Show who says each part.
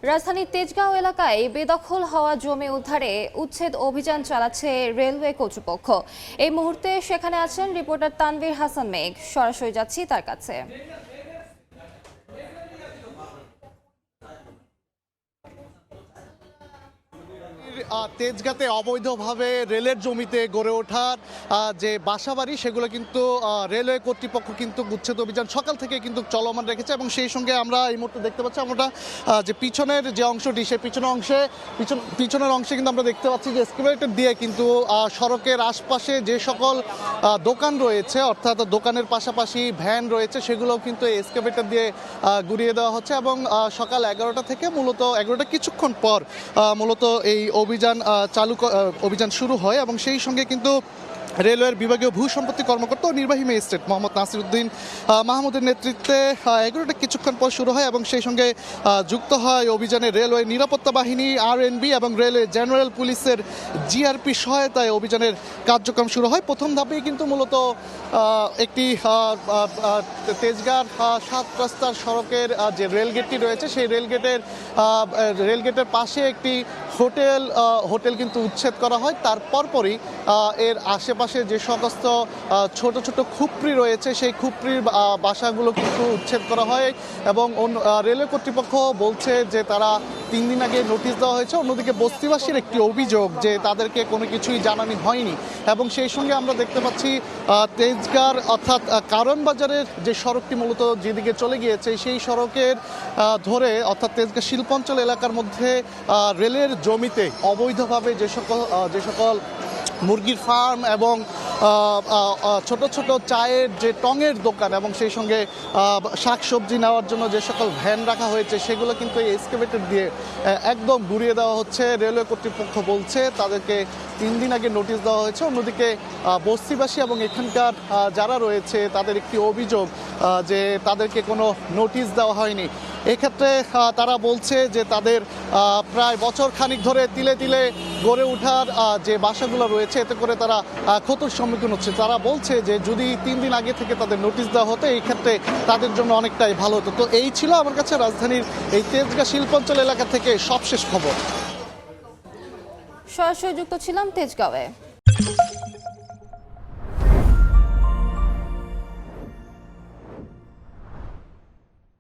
Speaker 1: রাজধানীর তেজগাঁও এলাকায় বেদখল হওয়া জমি উদ্ধারে উচ্ছেদ অভিযান চালাচ্ছে রেলওয়ে কর্তৃপক্ষ। এই মুহূর্তে সেখানে আছেন রিপোর্টার তানভীর হাসান মেঘ। সরাসরি যাচ্ছি তার কাছে।
Speaker 2: তেজগাঁতে অবৈধভাবে রেলের জমিতে গড়ে ওঠার যে বাসাবাড়ি সেগুলো কিন্তু রেলওয়ে কর্তৃপক্ষ কিন্তু উচ্ছেদ অভিযান সকাল থেকে কিন্তু চলমান রেখেছে এবং সেই সঙ্গে আমরা এই মুহূর্তে দেখতে পাচ্ছি আমরা যে পিছনের যে অংশটি সেই পিছনের অংশে কিন্তু আমরা দেখতে পাচ্ছি যে এক্সকাভেটর দিয়ে কিন্তু সড়কের আশপাশে যে সকল দোকান রয়েছে অর্থাৎ দোকানের পাশাপাশি ভ্যান রয়েছে সেগুলোও কিন্তু এই এক্সকাভেটর দিয়ে গুড়িয়ে দেওয়া হচ্ছে এবং সকাল 11টা থেকে মূলত 11টা কিছুক্ষণ পর মূলত এই অভিযান শুরু হয় এবং সেই সঙ্গে কিন্তু রেলওয়ের বিভাগীয় ভূ সম্পত্তি কর্মকর্তা ও নির্বাহী ম্যাজিস্ট্রেট মোহাম্মদ নাসিরউদ্দিন মাহমুদের নেতৃত্বে 11টা কিছুক্ষণ পর শুরু হয় এবং সেই সঙ্গে যুক্ত হয় অভিযানে রেলওয়ে নিরাপত্তা বাহিনী আরএনবি এবং রেলওয়ে জেনারেল পুলিশের জিআরপি সহায়তায় অভিযানের কার্যক্রম শুরু হয়। প্রথম ধাপেই কিন্তু মূলত একটি তেজগাঁর 7 রাস্তার সড়কের যে রেলগেটটি রয়েছে সেই রেলগেটের পাশে একটি হোটেল কিন্তু উচ্ছেদ করা হয়। তার পরপরই এর আশেপাশে যে সমস্ত ছোট ছোট খুপড়ি রয়েছে সেই খুপড়ির বাসাগুলো কিন্তু উচ্ছেদ করা হয় এবং রেলওয়ে কর্তৃপক্ষ বলছে যে তারা 3 দিন আগে নোটিশ দেওয়া হয়েছে। অন্যদিকে বস্তিবাসীর একটি অভিযোগ যে তাদেরকে কোনো কিছুই জানানো হয়নি এবং সেই সঙ্গে আমরা দেখতে পাচ্ছি তেজগাঁর অর্থাৎ কারণ বাজারের যে সড়কটি মূলত যেদিকে চলে গিয়েছে সেই সড়কের ধরে অর্থাৎ তেজগাঁ শিল্পাঞ্চল এলাকার মধ্যে রেলের জমিতে অবৈধভাবে যে সকল মুরগির ফার্ম এবং ছোট ছোট চায়ের যে টঙের দোকান এবং সেই সঙ্গে শাকসবজি নেওয়ার জন্য যে সকল ভ্যান রাখা হয়েছে সেগুলো কিন্তু এই এক্সকাভেটর দিয়ে একদম ঘুরিয়ে দেওয়া হচ্ছে। রেলওয়ে কর্তৃপক্ষ বলছে তাদেরকে 3 দিন আগে নোটিশ দেওয়া হয়েছে। অন্যদিকে বস্তিবাসী এবং এখানকার যারা রয়েছে তাদের একটি অভিযোগ যে তাদেরকে কোনো নোটিশ দেওয়া হয়নি। এক্ষেত্রে তারা বলছে যে তাদের প্রায় বছর খানিক ধরে তিলে তিলে গড়ে ওঠার যে বাসাগুলো রয়েছে এতে করে তারা ক্ষতির সম্মুখীন হচ্ছে। তারা বলছে যে যদি 3 দিন আগে থেকে তাদের নোটিশ দেওয়া হতো এই ক্ষেত্রে তাদের জন্য অনেকটাই ভালো হতো। তো এই ছিল আমার কাছে রাজধানীর এই তেজগাঁ শিল্পাঞ্চল এলাকা থেকে সবশেষ খবর।
Speaker 1: সরাসরি যুক্ত ছিলাম তেজগাঁওয়ে।